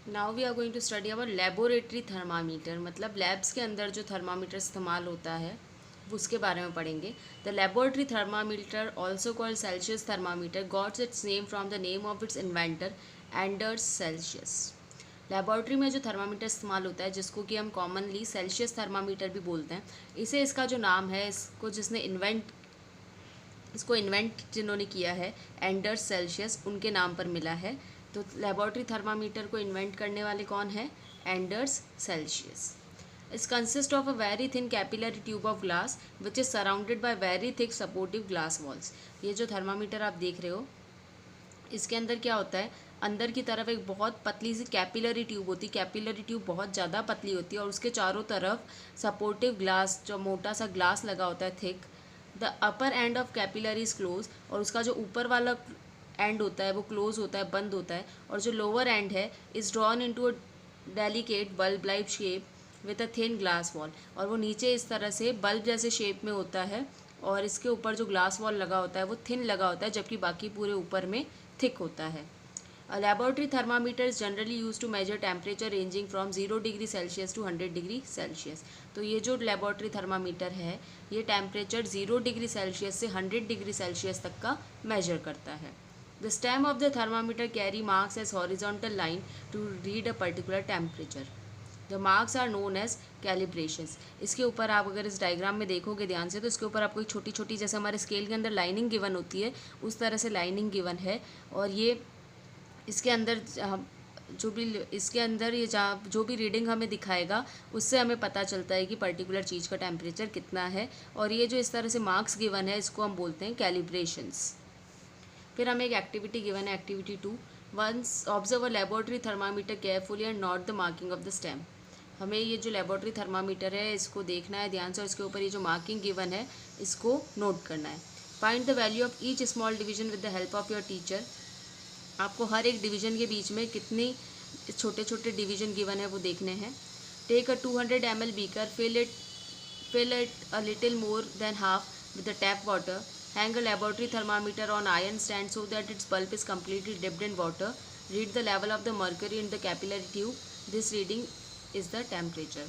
Now we are going to study our laboratory thermometer, मतलब labs के अंदर जो थर्मामीटर इस्तेमाल होता है उसके बारे में पढ़ेंगे। The laboratory thermometer also called Celsius thermometer gots it's name from the name of its inventor Anders Celsius. Laboratory में जो थर्मामीटर इस्तेमाल होता है जिसको कि हम कॉमनली सेल्सियस थर्मामीटर भी बोलते हैं, इसे इसका जो नाम है, इसको इन्वेंट जिन्होंने किया है एंडर्स सेल्सियस, उनके नाम पर मिला है। तो लेबोरेटरी थर्मामीटर को इन्वेंट करने वाले कौन है? Anders Celsius. इस consist of a very thin capillary tube of glass which is surrounded by very thick supportive glass walls. ये जो थर्मामीटर आप देख रहे हो, इसके अंदर क्या होता है, अंदर की तरफ एक बहुत पतली सी कैपिलरी ट्यूब होती है। कैपिलरी ट्यूब बहुत ज़्यादा पतली होती है और उसके चारों तरफ सपोर्टिव ग्लास, जो मोटा सा ग्लास लगा होता है, thick. The upper end of capillary is close, और उसका जो ऊपर वाला एंड होता है वो क्लोज होता है, बंद होता है। और जो लोअर एंड है is drawn into a delicate bulb like shape with a thin glass wall, और वो नीचे इस तरह से बल्ब जैसे शेप में होता है और इसके ऊपर जो ग्लास वॉल लगा होता है वो थिन लगा होता है, जबकि बाकी पूरे ऊपर में थिक होता है। A laboratory thermometer is generally used to measure temperature ranging from 0 degree Celsius to 100 degree Celsius. तो ये जो लेबॉर्ट्री थर्मामीटर है ये टेम्परेचर 0 डिग्री सेल्सियस से 100 डिग्री सेल्सियस तक का मेजर करता है। The stem of the thermometer carry marks as horizontal line to read a particular temperature. The marks are known as calibrations. इसके ऊपर आप अगर इस डायग्राम में देखोगे ध्यान से, तो इसके ऊपर आपको एक छोटी छोटी, जैसे हमारे स्केल के अंदर लाइनिंग गिवन होती है उस तरह से लाइनिंग गिवन है। और ये इसके अंदर जो भी इसके अंदर ये जहाँ जो भी रीडिंग हमें दिखाएगा उससे हमें पता चलता है कि पर्टिकुलर चीज़ का टेम्परेचर कितना है। और ये जो इस तरह से मार्क्स गिवन है इसको हम बोलते हैं कैलिब्रेशंस। फिर हमें एक एक्टिविटी गिवन है, activity 2। Once observe a laboratory thermometer carefully and note the marking of the stem. हमें ये जो लेबोरेटरी थर्मामीटर है इसको देखना है ध्यान से, और इसके ऊपर ये जो मार्किंग गिवन है इसको नोट करना है। Find the value of each small division with the help of your teacher. आपको हर एक डिवीजन के बीच में कितनी छोटे छोटे डिवीजन गिवन है वो देखने हैं। Take a 200 ml beaker, fill it a little more than half with the tap water. Hang a laboratory thermometer on iron stand so that its bulb is completely dipped in water. Read the level of the mercury in the capillary tube. This reading is the temperature.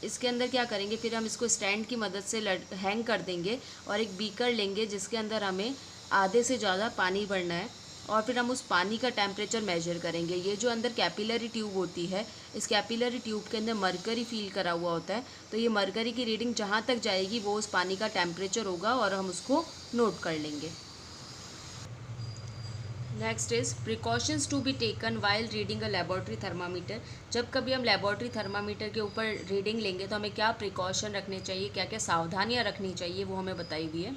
इसके अंदर क्या करेंगे, फिर हम इसको stand की मदद से हैंग कर देंगे और एक बीकर लेंगे जिसके अंदर हमें आधे से ज़्यादा पानी भरना है, और फिर हम उस पानी का टेम्परेचर मेजर करेंगे। ये जो अंदर कैपिलरी ट्यूब होती है, इस कैपिलरी ट्यूब के अंदर मरकरी फील करा हुआ होता है, तो ये मरकरी की रीडिंग जहाँ तक जाएगी वो उस पानी का टेम्परेचर होगा और हम उसको नोट कर लेंगे। Next is precautions to be taken while reading a laboratory thermometer. जब कभी हम लेबोरेटरी थर्मामीटर के ऊपर रीडिंग लेंगे तो हमें क्या प्रिकॉशन रखने चाहिए, क्या क्या सावधानियाँ रखनी चाहिए, वो हमें बताई हुई है।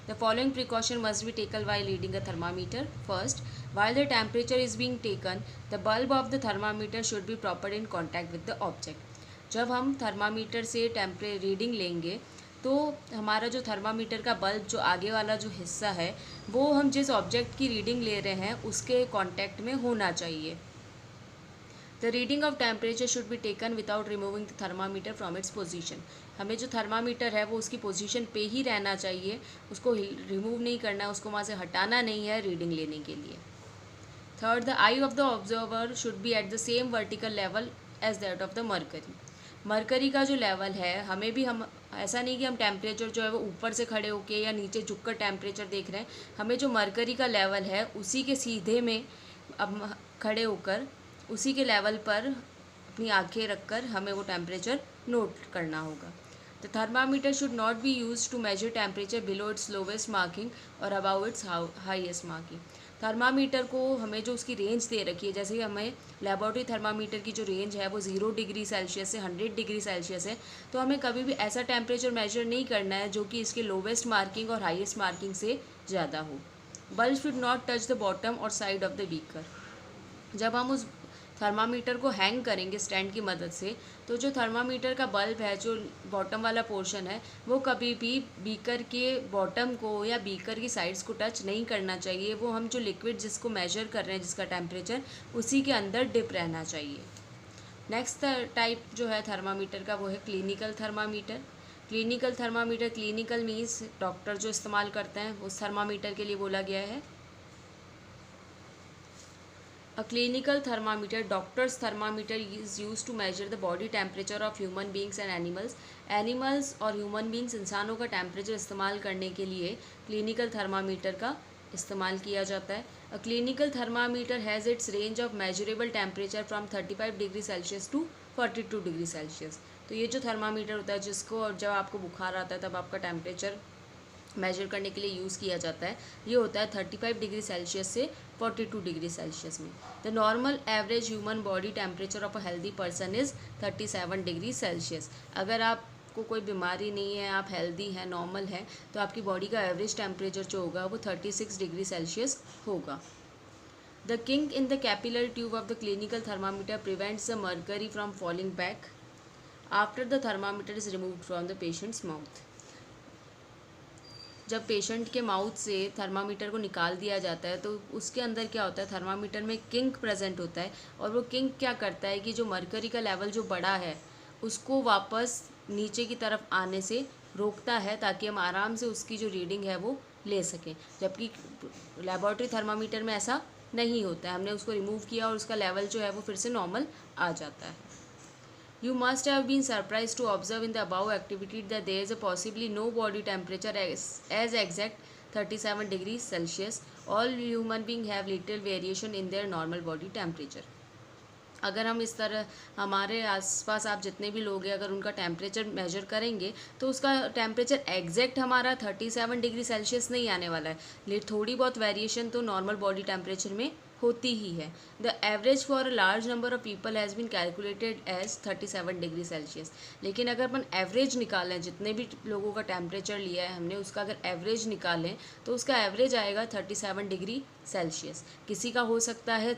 The following precaution must be taken while reading a thermometer. First, while the temperature is being taken, the bulb of the thermometer should be proper in contact with the object. जब हम थर्मामीटर से reading लेंगे तो हमारा जो thermometer का bulb जो आगे वाला जो हिस्सा है वो हम जिस ऑब्जेक्ट की रीडिंग ले रहे हैं उसके कांटेक्ट में होना चाहिए। The reading of temperature should be taken without removing the thermometer from its position. हमें जो थर्मामीटर है वो उसकी पोजीशन पे ही रहना चाहिए, उसको रिमूव नहीं करना है, उसको वहाँ से हटाना नहीं है रीडिंग लेने के लिए। Third, the eye of the observer should be at the same vertical level as that of the mercury. Mercury का जो लेवल है हमें भी, हम ऐसा नहीं कि हम टेम्परेचर जो है वो ऊपर से खड़े होके या नीचे झुककर टेम्परेचर देख रहे हैं, हमें जो मरकरी का लेवल है उसी के सीधे में अब खड़े होकर उसी के लेवल पर अपनी आंखें रखकर हमें वो टेम्परेचर नोट करना होगा। The thermometer should not be use to measure temperature below its lowest marking और above its highest marking. Thermometer को हमें जो उसकी रेंज दे रखी है, जैसे कि हमें लेबोरेटरी थर्मामीटर की जो रेंज है वो 0 डिग्री सेल्सियस से 100 डिग्री सेल्सियस है, तो हमें कभी भी ऐसा टेम्परेचर मेजर नहीं करना है जो कि इसके लोवेस्ट मार्किंग और हाईएस्ट मार्किंग से ज़्यादा हो। Bulb should not touch the bottom और साइड ऑफ द बीकर। जब हम उस थर्मामीटर को हैंग करेंगे स्टैंड की मदद से, तो जो थर्मामीटर का बल्ब है, जो बॉटम वाला पोर्शन है, वो कभी भी बीकर के बॉटम को या बीकर की साइड्स को टच नहीं करना चाहिए। वो हम जो लिक्विड जिसको मेजर कर रहे हैं जिसका टेम्परेचर, उसी के अंदर डिप रहना चाहिए। नेक्स्ट टाइप जो है थर्मामीटर का वो है clinical thermometer. Clinical thermometer, clinical means doctor जो इस्तेमाल करते हैं उस थर्मामीटर के लिए बोला गया है। A clinical thermometer, doctor's thermometer, is used to measure the body temperature of human beings and animals. Animals और human beings इंसानों का टेम्परेचर इस्तेमाल करने के लिए क्लिनिकल थर्मामीटर का इस्तेमाल किया जाता है. A clinical thermometer has its range of measurable temperature from 35 degree Celsius to 42 degree Celsius. तो ये जो थर्मामीटर होता है जिसको जब आपको बुखार आता है तब आपका टेम्परेचर मेजर करने के लिए यूज़ किया जाता है, ये होता है 35 डिग्री सेल्सियस से 42 डिग्री सेल्सियस में. The normal average human body temperature of a healthy person is 37 degree Celsius. अगर आपको कोई बीमारी नहीं है, आप हेल्दी हैं, नॉर्मल है, तो आपकी बॉडी का एवरेज टेम्परेचर जो होगा वो 36 डिग्री सेल्सियस होगा. The kink in the capillary tube of the clinical thermometer prevents the mercury from falling back after the thermometer is removed from the patients mouth. जब patient के mouth से thermometer को निकाल दिया जाता है तो उसके अंदर क्या होता है, थर्मामीटर में किंक प्रेजेंट होता है और वो किंक क्या करता है कि जो मरकरी का लेवल जो बड़ा है उसको वापस नीचे की तरफ आने से रोकता है ताकि हम आराम से उसकी जो रीडिंग है वो ले सकें. जबकि लेबॉरेटरी थर्मामीटर में ऐसा नहीं होता है, हमने उसको रिमूव किया और उसका लेवल जो है वो फिर से नॉर्मल आ जाता है. You must have been surprised to observe in the above activity that there is a possibly no body temperature as exact 37 degrees Celsius. All human beings have little variation in their normal body temperature. अगर हम इस तरह हमारे आसपास आप जितने भी लोग हैं अगर उनका टेम्परेचर मेजर करेंगे तो उसका टेम्परेचर एग्जैक्ट हमारा 37 डिग्री सेल्सियस नहीं आने वाला है, लेकिन थोड़ी बहुत वेरिएशन तो नॉर्मल बॉडी टेम्परेचर में होती ही है. The average for a large number of people has been calculated as 37 degree Celsius. लेकिन अगर अपन एवरेज निकालें, जितने भी लोगों का टेम्परेचर लिया है हमने उसका अगर एवरेज निकालें तो उसका एवरेज आएगा 37 डिग्री सेल्सियस. किसी का हो सकता है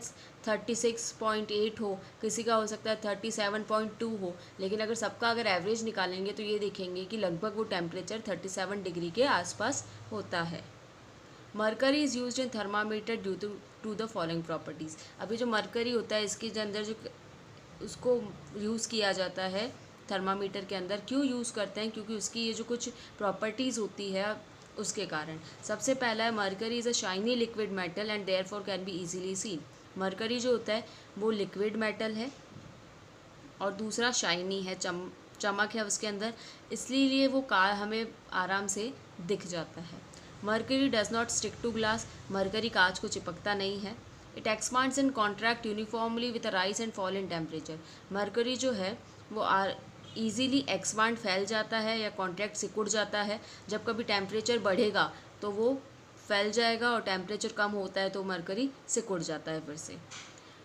36.8 हो, किसी का हो सकता है 37.2 हो, लेकिन अगर सबका अगर एवरेज निकालेंगे तो ये देखेंगे कि लगभग वो टेम्परेचर 37 डिग्री के आसपास होता है. Mercury is use in thermometer due to the following properties. अभी जो मरकरी होता है इसके अंदर जो उसको यूज़ किया जाता है थर्मामीटर के अंदर, क्यों यूज़ करते हैं, क्योंकि उसकी ये जो कुछ प्रॉपर्टीज़ होती है उसके कारण. सबसे पहला है mercury is a shiny liquid metal and therefore can be easily seen. Mercury जो होता है वो लिक्विड मेटल है और दूसरा शाइनी है, चमक है उसके अंदर, इसलिए वो हमें आराम से दिख जाता है. Mercury does not stick to glass. Mercury कांच को चिपकता नहीं है. It expands and contract uniformly with a rise and fall in temperature. Mercury जो है वो ईजीली एक्सपांड फैल जाता है या कॉन्ट्रैक्ट सिकुड़ जाता है. जब कभी टेम्परेचर बढ़ेगा तो वो फैल जाएगा और टेम्परेचर कम होता है तो मरकरी सिकुड़ जाता है फिर से.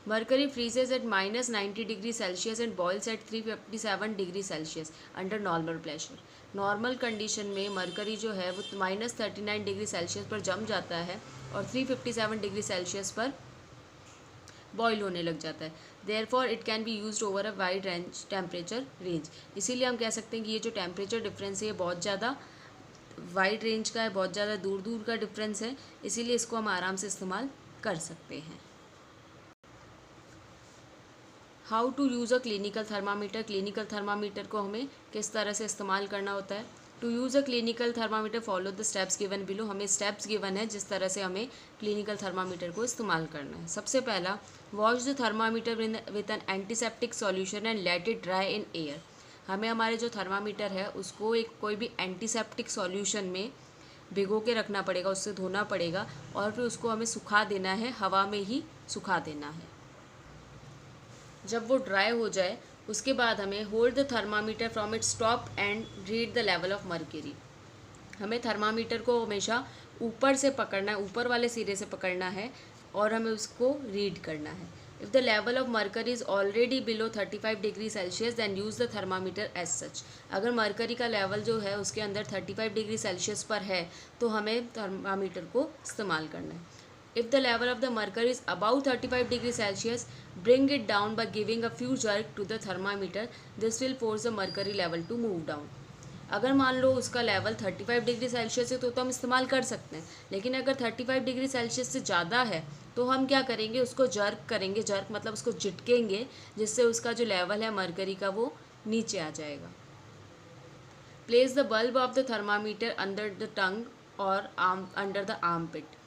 Mercury freezes at -90 degree Celsius and boils at 357 degree Celsius under normal pressure. Normal condition में मरकरी जो है वो -39 डिग्री सेल्सियस पर जम जाता है और 357 डिग्री सेल्सियस पर बॉयल होने लग जाता है. Therefore it can be used over a wide range temperature range. इसीलिए हम कह सकते हैं कि ये जो टेम्परेचर डिफरेंस है ये बहुत ज़्यादा वाइड रेंज का है, बहुत ज़्यादा दूर दूर का डिफरेंस है, इसीलिए इसको हम आराम से इस्तेमाल कर सकते हैं. How to use a clinical thermometer. Clinical thermometer को हमें किस तरह से इस्तेमाल करना होता है. To use a clinical thermometer follow the steps given below. हमें स्टेप्स गिवन है जिस तरह से हमें क्लिनिकल थर्मामीटर को इस्तेमाल करना है. सबसे पहला, wash the thermometer with N antiseptic solution and let it dry in air. हमें हमारे जो थर्मामीटर है उसको एक कोई भी एंटीसेप्टिक सॉल्यूशन में भिगो के रखना पड़ेगा, उससे धोना पड़ेगा और फिर उसको हमें सुखा देना है, हवा में ही सुखा देना है. जब वो ड्राई हो जाए उसके बाद हमें hold the thermometer from its top and read the level of mercury. हमें थर्मामीटर को हमेशा ऊपर से पकड़ना है, ऊपर वाले सिरे से पकड़ना है और हमें उसको रीड करना है. If the level of mercury is already below 35 degree Celsius then use the thermometer as such. अगर मर्करी का लेवल जो है उसके अंदर 35 डिग्री सेल्सियस पर है तो हमें थर्मामीटर को इस्तेमाल करना है. If the level of the mercury is above 35 degree Celsius, bring it down by giving a few jerk to the thermometer. This will force the mercury level to move down. अगर मान लो उसका level 35 degree Celsius है तो हम इस्तेमाल कर सकते हैं, लेकिन अगर 35 डिग्री सेल्सियस से ज़्यादा है तो हम क्या करेंगे, उसको जर्क करेंगे. जर्क मतलब उसको झटकेंगे जिससे उसका जो लेवल है मर्करी का वो नीचे आ जाएगा. Place the bulb of the thermometer under the tongue और अंडर द आर्म पिट.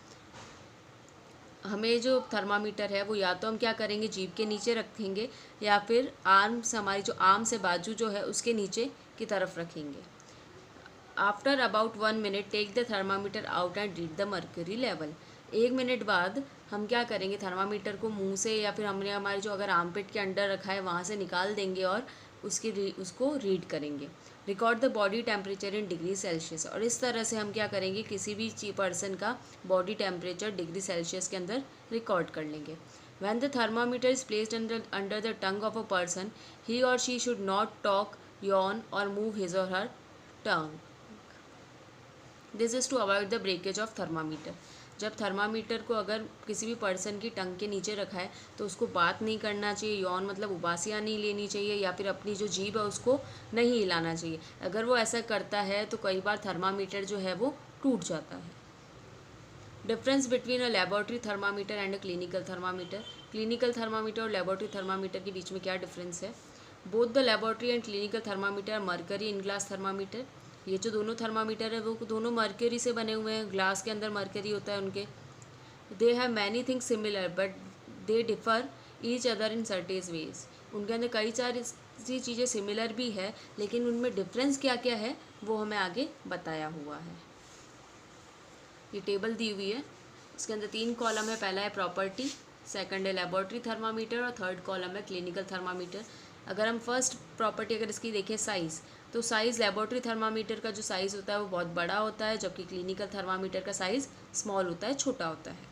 हमें जो थर्मामीटर है वो या तो हम क्या करेंगे, जीभ के नीचे रखेंगे या फिर आर्म्स, हमारी जो आर्म से बाजू जो है उसके नीचे की तरफ रखेंगे। After about 1 minute take the thermometer out and read the mercury level. 1 minute बाद हम क्या करेंगे, थर्मामीटर को मुंह से या फिर हमने हमारे जो अगर आर्मपिट के अंडर रखा है वहाँ से निकाल देंगे और उसको रीड करेंगे। Record the body temperature in degree Celsius. और इस तरह से हम क्या करेंगे, किसी भी पर्सन का बॉडी टेम्परेचर डिग्री सेल्सियस के अंदर रिकॉर्ड कर लेंगे। When the thermometer is placed under the tongue of a person, he or she should not talk, yawn or move his or her tongue. This is to avoid the breakage of thermometer. जब thermometer को अगर किसी भी person की टंग के नीचे रखा है तो उसको बात नहीं करना चाहिए, यौन मतलब उबासियाँ नहीं लेनी चाहिए या फिर अपनी जो जीभ है उसको नहीं हिलाना चाहिए। अगर वो ऐसा करता है तो कई बार थर्मामीटर जो है वो टूट जाता है। Difference between a laboratory thermometer and a clinical thermometer. Clinical thermometer और लेबोरेटरी थर्मामीटर के बीच में क्या डिफरेंस है? Both the laboratory and clinical thermometer mercury in glass thermometer. ये जो दोनों थर्मामीटर है वो दोनों मर्क्यूरी से बने हुए हैं, ग्लास के अंदर मर्क्यूरी होता है उनके। They have many things similar but they differ each other in certain veg. उनके अंदर कई सारी चीज़ें सिमिलर भी है लेकिन उनमें डिफरेंस क्या क्या है वो हमें आगे बताया हुआ है। ये टेबल दी हुई है, इसके अंदर 3 कॉलम है। पहला है प्रॉपर्टी, सेकंड है लेबोरेटरी थर्मामीटर और थर्ड कॉलम है क्लिनिकल थर्मामीटर। अगर हम फर्स्ट प्रॉपर्टी अगर इसकी देखें साइज़, तो साइज़ लेबोरेटरी थर्मामीटर का जो साइज़ होता है वो बहुत बड़ा होता है जबकि क्लिनिकल थर्मामीटर का साइज़ स्मॉल होता है, छोटा होता है।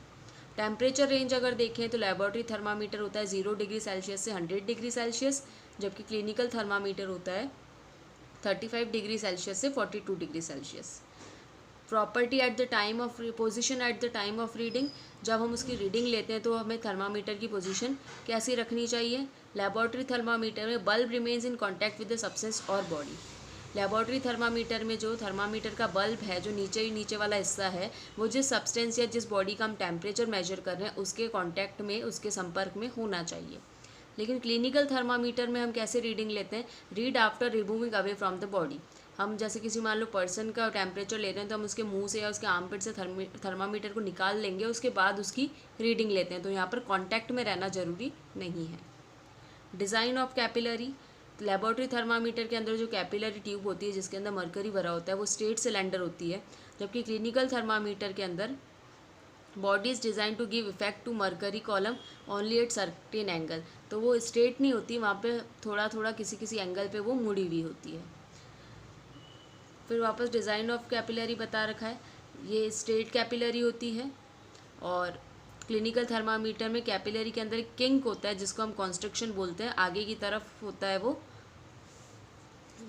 टेम्परेचर रेंज अगर देखें तो लेबोरेटरी थर्मामीटर होता है 0 डिग्री सेल्सियस से 100 डिग्री सेल्सियस, जबकि क्लिनिकल थर्मामीटर होता है 35 डिग्री सेल्सियस से 42 degree Celsius. Property at the time of position at the time of reading. जब हम उसकी रीडिंग लेते हैं तो हमें थर्मामीटर की पोजीशन कैसी रखनी चाहिए? लेबोरेटरी थर्मामीटर में bulb remains in contact with the substance और बॉडी। लेबोरेटरी थर्मामीटर में जो थर्मामीटर का बल्ब है, जो नीचे वाला हिस्सा है, वो जिस सब्सटेंस या जिस बॉडी का हम टेम्परेचर मेजर कर रहे हैं उसके कांटेक्ट में, उसके संपर्क में होना चाहिए। लेकिन क्लिनिकल थर्मामीटर में हम कैसे रीडिंग लेते हैं? Read after removing away from the body. हम जैसे किसी मान लो पर्सन का टेम्परेचर ले रहे हैं तो हम उसके मुंह से या उसके आर्मपिट से थर्मामीटर को निकाल लेंगे, उसके बाद उसकी रीडिंग लेते हैं। तो यहाँ पर कांटेक्ट में रहना ज़रूरी नहीं है। Design of capillary. Laboratory thermometer के अंदर जो कैपिलरी ट्यूब होती है जिसके अंदर मरकरी भरा होता है वो स्ट्रेट सिलेंडर होती है, जबकि क्लिनिकल थर्मामीटर के अंदर body is design to give effect to mercury column only at certain angle. तो वो स्ट्रेट नहीं होती, वहाँ पे थोड़ा थोड़ा किसी एंगल पे वो मुड़ी हुई होती है। फिर वापस डिज़ाइन ऑफ कैपिलरी बता रखा है, ये स्ट्रेट कैपिलरी होती है और क्लिनिकल थर्मामीटर में कैपिलरी के अंदर एक किंक होता है जिसको हम कॉन्स्ट्रिक्शन बोलते हैं, आगे की तरफ होता है वो।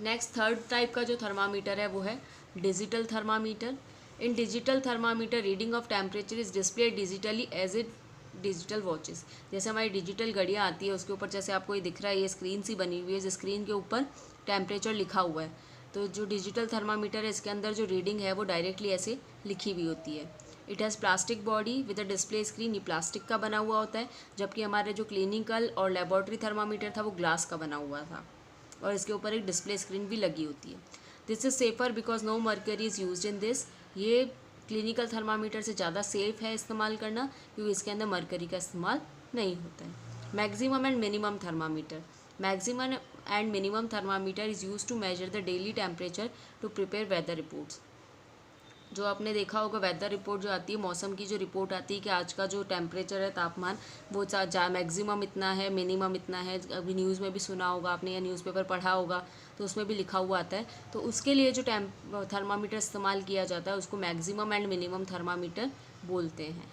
नेक्स्ट थर्ड टाइप का जो थर्मामीटर है वो है digital thermometer. In digital thermometer reading of temperature is display digitally as it digital watches. जैसे हमारी डिजिटल घड़ियाँ आती है उसके ऊपर जैसे आपको ये दिख रहा है, ये स्क्रीन सी बनी हुई है, जिस स्क्रीन के ऊपर टेम्परेचर लिखा हुआ है। तो जो डिजिटल थर्मामीटर है इसके अंदर जो रीडिंग है वो डायरेक्टली ऐसे लिखी हुई होती है। It has plastic body with a display screen. ये प्लास्टिक का बना हुआ होता है, जबकि हमारे जो क्लिनिकल और लेबोरेटरी थर्मामीटर था वो ग्लास का बना हुआ था और इसके ऊपर एक डिस्प्ले स्क्रीन भी लगी होती है। This is safer because no mercury is use in this. ये क्लिनिकल थर्मामीटर से ज़्यादा सेफ़ है इस्तेमाल करना क्योंकि इसके अंदर मर्करी का इस्तेमाल नहीं होता है। Maximum and minimum thermometer. Maximum and minimum thermometer is use to measure the daily temperature to prepare weather reports. जो आपने देखा होगा वेदर रिपोर्ट जो आती है, मौसम की जो रिपोर्ट आती है कि आज का जो टेम्परेचर है, तापमान, वो मैक्सिमम इतना है, मिनिमम इतना है। अभी न्यूज़ में भी सुना होगा आपने या न्यूज़पेपर पढ़ा होगा तो उसमें भी लिखा हुआ आता है। तो उसके लिए जो थर्मामीटर इस्तेमाल किया जाता है उसको मैक्सिमम एंड मिनिमम थर्मामीटर बोलते हैं।